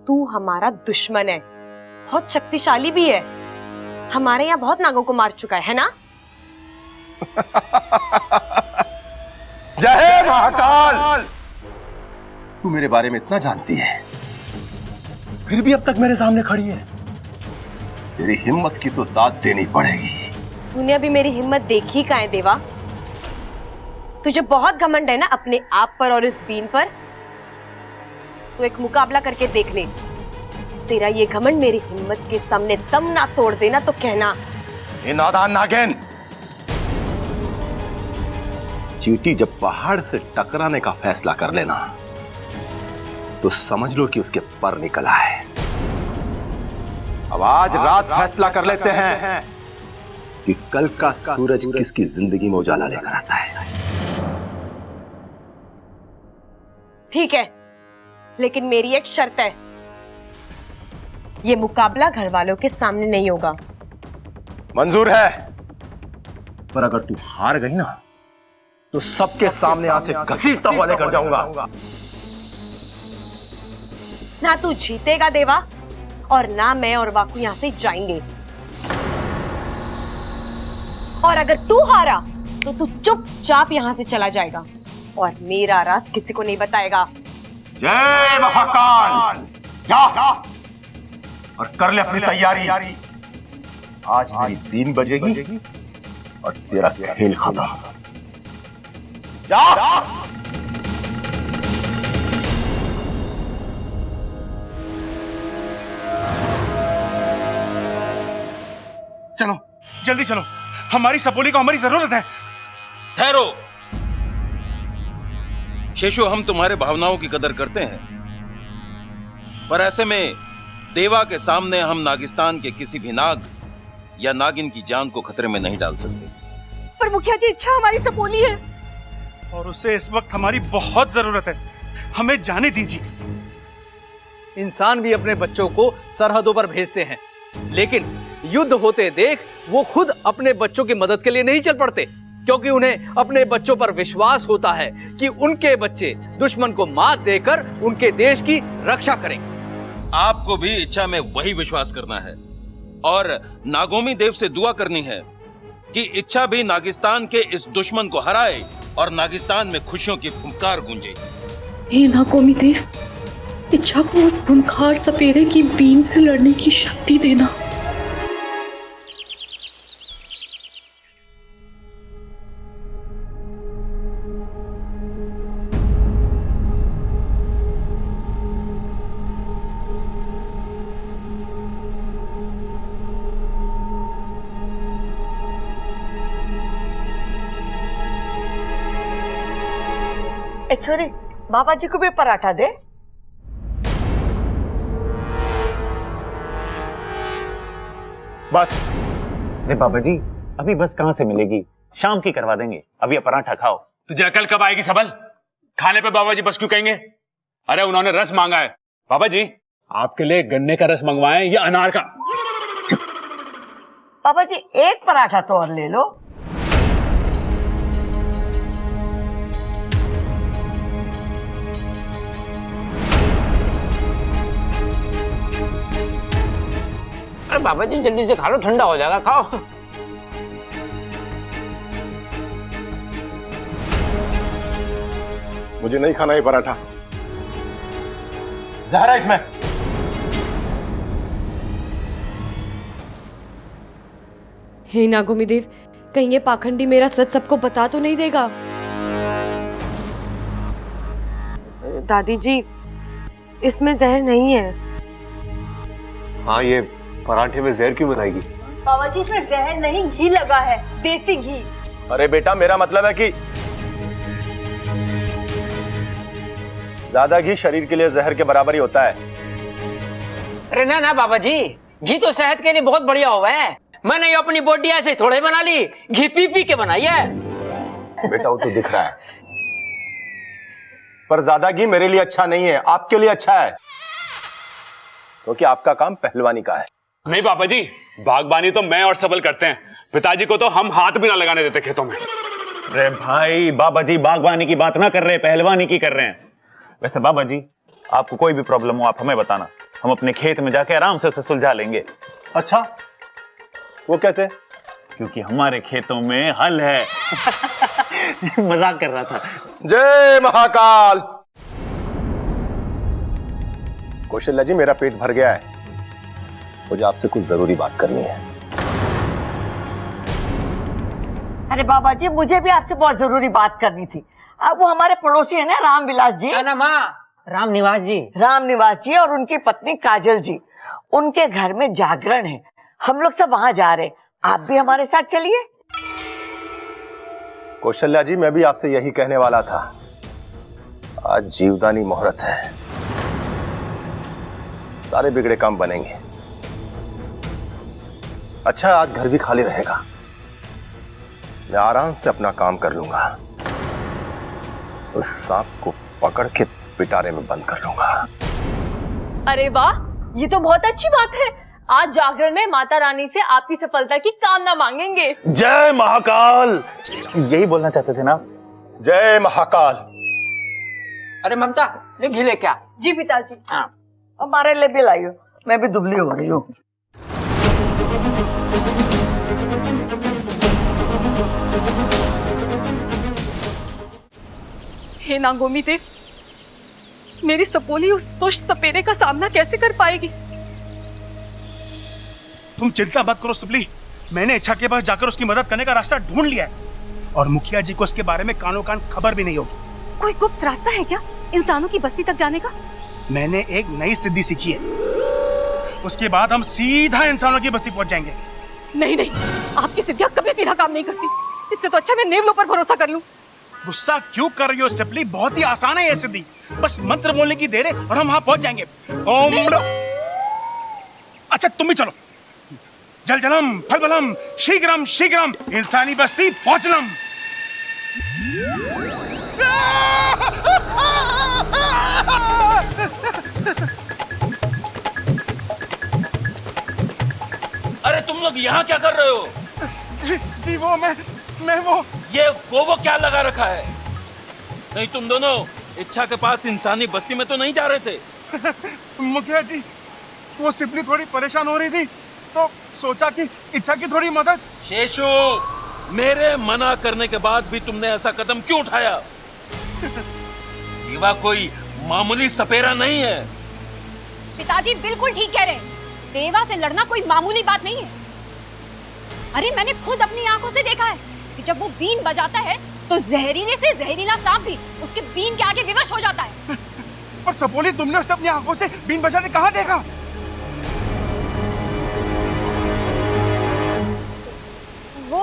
तू हमारा दुश्मन है, बहुत शक्तिशाली भी है। हमारे यहाँ बहुत नागों को मार चुका है ना? जय महाकाल! तू मेरे बारे में इतना जानती है, फिर भी अब तक मेरे सामने खड़ी है। तेरी हिम्मत की तो दाद देनी पड़ेगी। तूने अभी मेरी हिम्मत देखी कहाँ है देवा? तुझे बहुत घमंड है ना अपने आप पर और इस बीन पर। तू एक मुकाबला करके देख ले। तेरा ये घमंड मेरी हिम्मत के सामने दम ना तोड़ देना तो कहना। ये नादान नागिन, चींटी जब पहाड़ से टकराने का फैसला कर लेना तो समझ लो कि उसके पर निकला है। अब आज रात फैसला कर लेते हैं कि कल का सूरज किसकी जिंदगी में उजाला लेकर आता है। ठीक है, लेकिन मेरी एक शर्त है। ये मुकाबला घर वालों के सामने नहीं होगा। मंजूर है, पर अगर तू हार गई ना तो सबके सामने यहाँ से घसीटता हुआ लेकर जाऊंगा। ना तू जीतेगा देवा, और ना मैं और वाकू यहां से जाएंगे। और अगर तू हारा तो तू चुपचाप यहां से चला जाएगा और मेरा राज किसी को नहीं बताएगा। जय महाकाल! जा और कर ले अपनी तैयारी। आज मेरी 3 बजेगी और तेरा खेल खत्म। जा! चलो जल्दी चलो, हमारी सपोली को हमारी जरूरत है। ठहरो शेषु, हम तुम्हारे भावनाओं की कदर करते हैं, पर ऐसे में देवा के सामने हम नागिस्तान के किसी भी नाग या नागिन की जान को खतरे में नहीं डाल सकते। पर मुखिया जी, इच्छा हमारी सपोली है और उसे इस वक्त हमारी बहुत जरूरत है। हमें जाने दीजिए। इंसान भी अपने बच्चों को सरहदों पर भेजते हैं, लेकिन युद्ध होते देख वो खुद अपने बच्चों की मदद के लिए नहीं चल पड़ते, क्योंकि उन्हें अपने बच्चों पर विश्वास होता है कि उनके बच्चे दुश्मन को मात देकर उनके देश की रक्षा करेंगे। आपको भी इच्छा में वही विश्वास करना है और नागोमी देव से दुआ करनी है कि इच्छा भी नागिस्तान के इस दुश्मन को हराए और नागिस्तान में खुशियों की फुंकार गूंजे। हे नागोमी देव, इच्छा को उस खूंखार सपेरे की बीन से लड़ने की शक्ति देना। छोरी, बाबा जी को भी पराठा दे। बस। अरे बाबा जी, अभी बस कहां से मिलेगी? शाम की करवा देंगे, अभी ये पराठा खाओ। तुझे अकल कब आएगी सबल? खाने पे बाबा जी बस क्यों कहेंगे? अरे उन्होंने रस मांगा है। बाबा जी, आपके लिए गन्ने का रस मंगवाएं या अनार का? बाबा जी, एक पराठा तो और ले लो। अरे बाबा जी, जल्दी से खा लो, ठंडा हो जाएगा, खाओ। मुझे नहीं खाना ये पराठा, जहर है इसमें। हे नागोमी देव, कहीं ये पाखंडी मेरा सच सबको बता तो नहीं देगा? दादी जी, इसमें जहर नहीं है। हाँ, ये पराठे में जहर क्यों बनाएगी? बाबा जी इसमें जहर नहीं, घी लगा है, देसी घी। अरे बेटा, मेरा मतलब है कि ज्यादा घी शरीर के लिए जहर के बराबर ही होता है। अरे ना ना बाबा जी, घी तो सेहत के लिए बहुत बढ़िया हुआ है। मैंने ये अपनी बॉडी ऐसे थोड़े बना ली, घी पी पी के बनाई है। बेटा वो तो दिख रहा है, पर ज्यादा घी मेरे लिए अच्छा नहीं है, आपके लिए अच्छा है, क्योंकि आपका काम पहलवानी का है। नहीं बाबा जी, बागबानी तो मैं और सबल करते हैं, पिताजी को तो हम हाथ भी ना लगाने देते खेतों में। अरे भाई, बाबा जी बागबानी की बात ना कर रहे, पहलवानी की कर रहे हैं। वैसे बाबा जी, आपको कोई भी प्रॉब्लम हो आप हमें बताना, हम अपने खेत में जाके आराम से उसे सुलझा लेंगे। अच्छा, वो कैसे? क्योंकि हमारे खेतों में हल है। मजाक कर रहा था। जय महाकाल। कौशल्या जी, मेरा पेट भर गया है, मुझे आपसे कुछ जरूरी बात करनी है। अरे बाबा जी, मुझे भी आपसे बहुत जरूरी बात करनी थी। अब वो हमारे पड़ोसी है ना, रामविलास जी, ना माँ, रामनिवास जी। रामनिवास जी और उनकी पत्नी काजल जी, उनके घर में जागरण है, हम लोग सब वहां जा रहे हैं, आप भी हमारे साथ चलिए। कौशल्या जी, मैं भी आपसे यही कहने वाला था, आज जीवदानी मुहूर्त है, सारे बिगड़े काम बनेंगे। अच्छा, आज घर भी खाली रहेगा, मैं आराम से अपना काम कर लूंगा, उस सांप को पकड़ के पिटारे में बंद कर लूंगा। अरे वाह, ये तो बहुत अच्छी बात है। आज जागरण में माता रानी से आपकी सफलता की कामना मांगेंगे। जय महाकाल, यही बोलना चाहते थे ना? जय महाकाल। अरे ममता, ले घी ले क्या? जी पिताजी। हाँ, हमारे लिए भी लाइयो, मैं भी दुबली हो रही हूँ। हे नागोमी देव, मेरी सपोली उस दुष्ट सपेरे का सामना कैसे कर पाएगी? तुम चिंता मत करो सबली, मैंने इच्छा के पास जाकर उसकी मदद करने का रास्ता ढूंढ लिया है, और मुखिया जी को उसके बारे में कानो कान खबर भी नहीं होगी। कोई गुप्त रास्ता है क्या इंसानों की बस्ती तक जाने का? मैंने एक नई सिद्धि सीखी है, उसके बाद हम सीधा इंसानों की बस्ती पहुंच जाएंगे। नहीं नहीं, आपकी सिद्धियां कभी सीधा काम नहीं करती, इससे तो अच्छा मैं नेवलों पर भरोसा कर लूं। गुस्सा क्यों कर रही हो सिपली, बहुत ही आसान है ये सिद्धि, बस मंत्र बोलने की देर है और हम वहां पहुंच जाएंगे। ओम। अच्छा तुम भी चलो। जल जलम फल बलम शीघ्रम शीघ्रम इंसानी बस्ती पहुंचलम। अरे तुम लोग यहाँ क्या कर रहे हो? जी वो मैं वो ये वो क्या लगा रखा है? नहीं तुम दोनों इच्छा के पास इंसानी बस्ती में तो नहीं जा रहे थे? मुखिया जी, वो सिपली थोड़ी परेशान हो रही थी तो सोचा कि इच्छा की थोड़ी मदद। शेषु, मेरे मना करने के बाद भी तुमने ऐसा कदम क्यों उठाया? दीवा कोई मामूली सपेरा नहीं है। पिताजी बिल्कुल ठीक कह रहे हैं, देवा से लड़ना कोई मामूली बात नहीं है। अरे मैंने खुद अपनी आंखों से देखा है कि जब वो बीन बजाता है तो जहरीले से जहरीला सांप भी उसके बीन के आगे विवश हो जाता है। पर सपोली, तुमने उसे अपनी आंखों से बीन बजाते कहाँ देखा? वो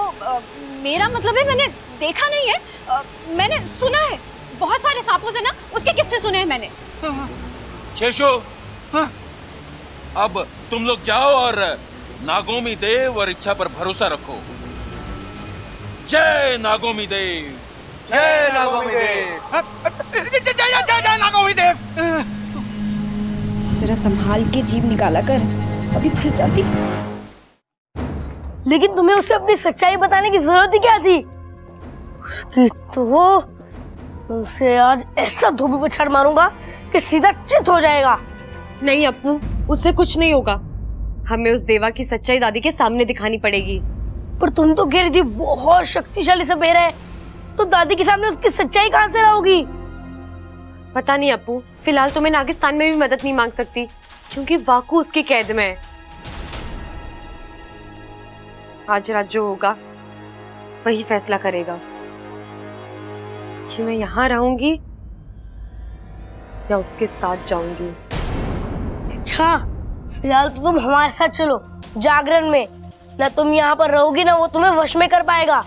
मेरा मतलब है मैंने देखा नहीं है, मैंने सुना है, बहुत सारे सांपों से ना उसके किस्से सुने हैं मैंने। शेषु, अब तुम लोग जाओ और नागोमी देव और इच्छा पर भरोसा रखो। जय नागोमी देव। जय नागोमी देव। जय नागोमी देव। जरा संभाल के जीभ निकाला कर, अभी फंस जाती। लेकिन तुम्हें उसे अपनी सच्चाई बताने की जरूरत ही क्या थी? उसकी तो उसे आज ऐसा धोबी पे छड़ मारूंगा कि सीधा चित हो जाएगा। नहीं अप्पू, उससे कुछ नहीं होगा, हमें उस देवा की सच्चाई दादी के सामने दिखानी पड़ेगी। पर तुम तो कह रही थी बहुत शक्तिशाली सपेरा है, तो दादी के सामने उसकी सच्चाई कहां से लाओगी? पता नहीं अप्पू, फिलहाल तो मैं नागिस्तान में भी मदद नहीं मांग सकती क्योंकि वाकू उसकी कैद में है। आज रात जो होगा वही फैसला करेगा कि मैं यहाँ रहूंगी या उसके साथ जाऊंगी। अच्छा, फिलहाल तो तुम हमारे साथ चलो जागरण में, ना तुम यहाँ पर रहोगी ना वो तुम्हें वश में कर पाएगा।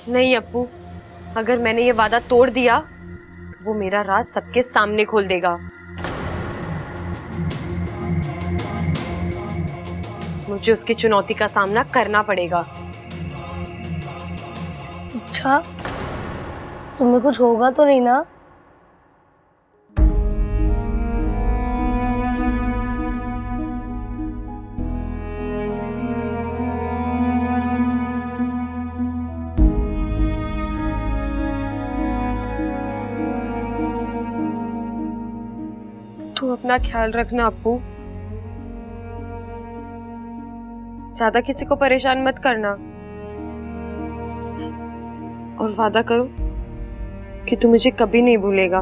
नहीं अप्पू, अगर मैंने ये वादा तोड़ दिया तो वो मेरा राज सबके सामने खोल देगा। मुझे उसकी चुनौती का सामना करना पड़ेगा। अच्छा, तुम्हें कुछ होगा तो नहीं ना? तू अपना ख्याल रखना अप्पू, ज्यादा किसी को परेशान मत करना, और वादा करो कि तू मुझे कभी नहीं भूलेगा।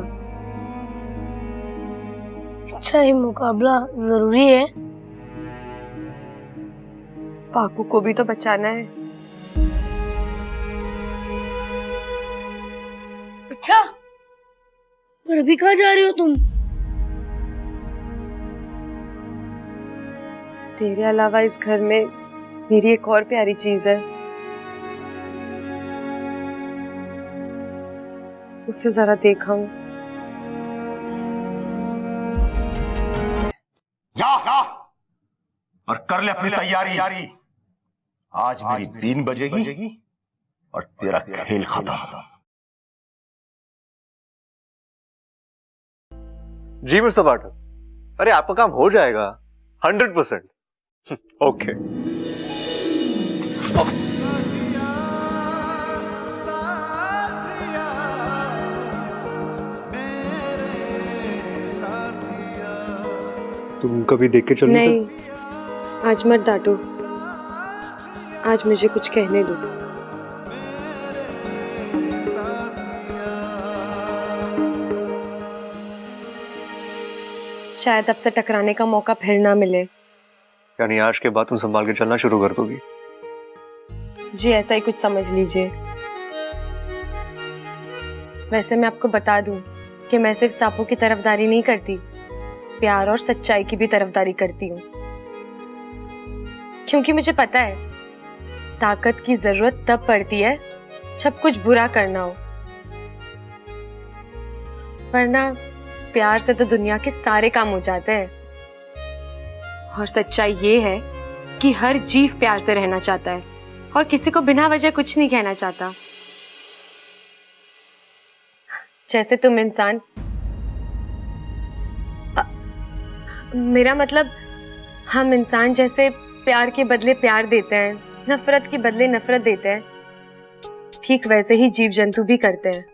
अच्छा, ये मुकाबला जरूरी है? पाकू को भी तो बचाना है। अच्छा, और अभी कहाँ जा रही हो तुम? तेरे अलावा इस घर में मेरी एक और प्यारी चीज है, उसे जरा देखा हूं। जा और कर ले अपनी तैयारी। आज मेरी बीन बजेगी और तेरा खेल खत्म। जी मिस्टर पाठक, अरे आपका काम हो जाएगा 100%। ओके। तुम कभी देख के चल नहीं, आज मत डांटो, आज मुझे कुछ कहने दो। शायद अब से टकराने का मौका फिर ना मिले। यानी आज के बाद तुम संभाल के चलना शुरू कर दोगी? जी ऐसा ही कुछ समझ लीजिए। वैसे मैं आपको बता दूं कि मैं सिर्फ सांपों की तरफदारी नहीं करती, प्यार और सच्चाई की भी तरफदारी करती हूँ। क्योंकि मुझे पता है ताकत की जरूरत तब पड़ती है जब कुछ बुरा करना हो, वरना प्यार से तो दुनिया के सारे काम हो जाते हैं। और सच्चाई ये है कि हर जीव प्यार से रहना चाहता है और किसी को बिना वजह कुछ नहीं कहना चाहता। जैसे तुम इंसान, मेरा मतलब हम इंसान जैसे प्यार के बदले प्यार देते हैं, नफरत के बदले नफरत देते हैं, ठीक वैसे ही जीव जंतु भी करते हैं।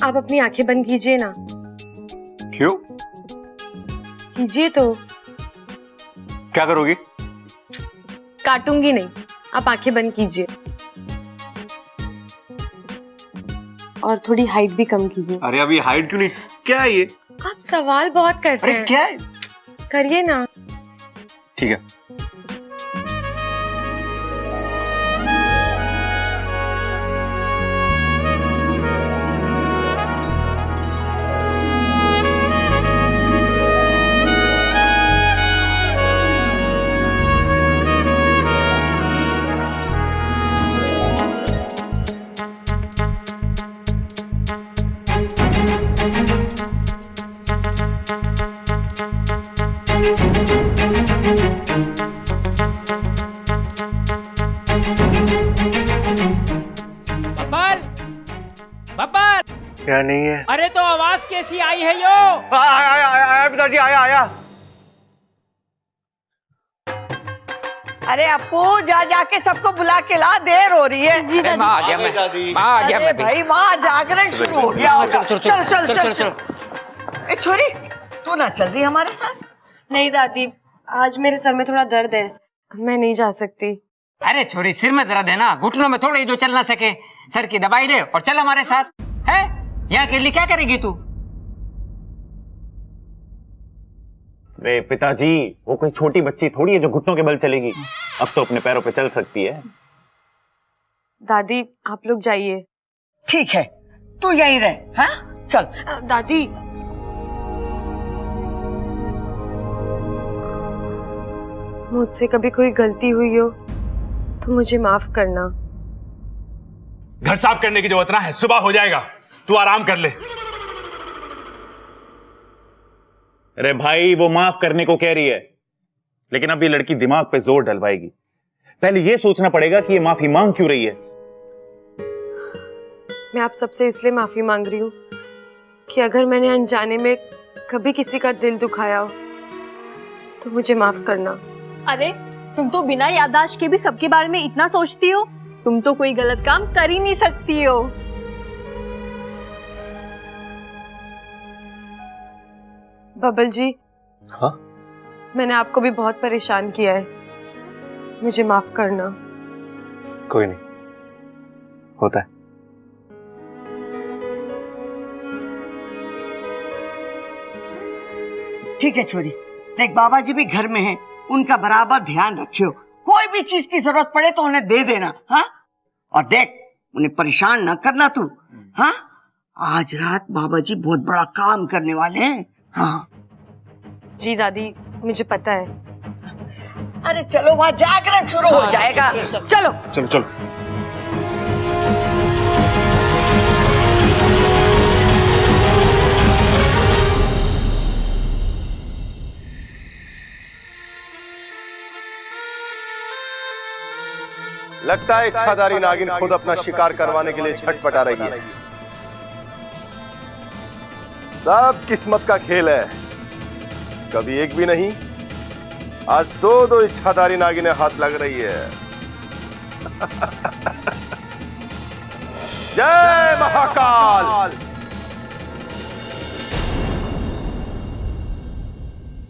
आप अपनी आंखें बंद कीजिए ना। क्यों? कीजिए तो। क्या करोगी? काटूंगी नहीं, आप आंखें बंद कीजिए और थोड़ी हाइट भी कम कीजिए। अरे अभी हाइट क्यों नहीं? क्या है ये? आप सवाल बहुत करते हैं। क्या है? करिए ना। ठीक है। क्या नहीं है? अरे तो आवाज कैसी आई है यो? आया पिताजी, आया। अरे अपू, जा जाके सबको बुला के ला, देर हो रही है। जी दादी। माँ आ गया मैं। माँ आ गया मैं। भाई माँ, जागरण शुरू हो गया होगा। चल। ए छोरी, तू ना चल रही हमारे साथ? नहीं दादी, आज मेरे सर में थोड़ा दर्द है, मैं नहीं जा सकती। अरे छोरी, सिर में दर्द है ना, घुटनों में थोड़ा ही जो चल ना सके, सर की दवाई दे और चल हमारे साथ। है यहाँ अकेली क्या करेगी तू? अरे पिताजी, वो कोई छोटी बच्ची थोड़ी है जो घुटनों के बल चलेगी। अब तो अपने पैरों पे चल सकती है। दादी आप लोग जाइए। ठीक है, तू यहीं रह। हाँ चल। दादी मुझसे कभी कोई गलती हुई हो तो मुझे माफ करना। घर साफ करने की जरूरत ना है, सुबह हो जाएगा, तू आराम कर ले। अरे भाई, वो माफ करने को कह रही है, लेकिन अब ये लड़की दिमाग पे जोर डलवाएगी। पहले ये सोचना पड़ेगा कि ये माफी मांग क्यों रही है। मैं आप सबसे इसलिए माफी मांग रही हूँ कि अगर मैंने अनजाने में कभी किसी का दिल दुखाया हो तो मुझे माफ करना। अरे तुम तो बिना याददाश्त के भी सबके बारे में इतना सोचती हो। तुम तो कोई गलत काम कर ही नहीं सकती हो। बबल जी, हाँ? मैंने आपको भी बहुत परेशान किया है, मुझे माफ करना। कोई नहीं, होता है। ठीक है छोरी, देख बाबा जी भी घर में हैं, उनका बराबर ध्यान रखियो। कोई भी चीज की जरूरत पड़े तो उन्हें दे देना, हाँ? और देख, उन्हें परेशान न करना तू, हाँ? आज रात बाबा जी बहुत बड़ा काम करने वाले हैं। हाँ जी दादी, मुझे पता है। अरे चलो, वहां जागरण शुरू हो जाएगा। चलो चलो चलो। लगता है इच्छाधारी नागिन खुद अपना शिकार करवाने के लिए छटपटा रही है। सब किस्मत का खेल है, कभी एक भी नहीं, आज दो इच्छाधारी नागिनें हाथ लग रही है। जय महाकाल।